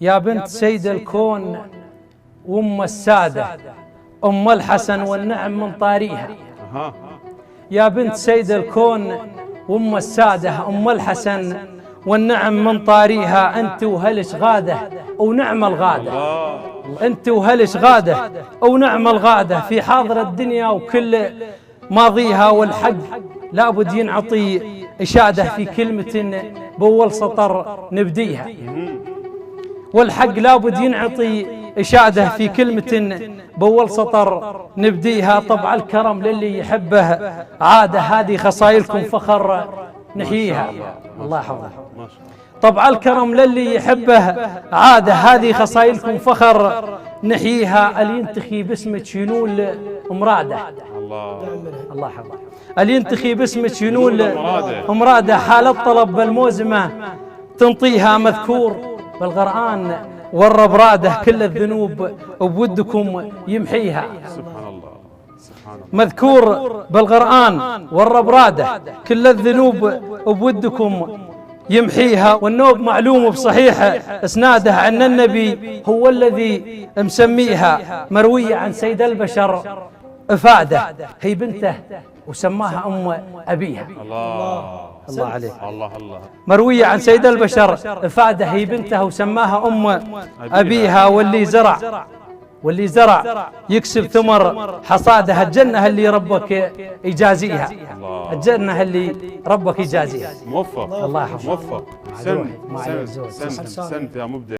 يا بنت سيد الكون وأم السادة أم الحسن والنعم من طاريها. يا بنت سيد الكون وأم السادة أم الحسن والنعم من طاريها. أنت وهلش غادة ونعم الغادة، أنت وهلش غادة ونعم الغادة في حاضر الدنيا وكل ماضيها. والحق لابد ينعطي إشادة في كلمة بأول سطر نبديها. والحق لابد ينعطي إشادة في كلمة بأول سطر نبديها. طبع الكرم للي يحبه عادة، هذه خصايلكم فخر نحييها. الله يحفظه. طبع الكرم للي يحبه عادة، هذه خصايلكم فخر نحييها. اللي ينتخي باسمك ينول مراده. الله يحفظه. اللي ينتخي باسمك ينول مراده. حال الطلب بالموزمة تنطيها. مذكور بالقرآن والرب راده، كل الذنوب بودكم يمحيها. سبحان الله. مذكور بالقرآن والرب راده، كل الذنوب بودكم يمحيها. والنوب معلوم بصحيح اسناده عن النبي هو الذي مسميها. مروية عن سيد البشر افاده، هي بنته وسماها ام ابيها. الله عليك. الله. مروية عن سيد البشر افاده، هي بنته وسماها ام ابيها. واللي زرع يكسب ثمر حصاده. الجنة اللي ربك يجازيها، الجنة اللي ربك يجازيها. موفق. الله يحفظك. موفق. سن يا مبدع.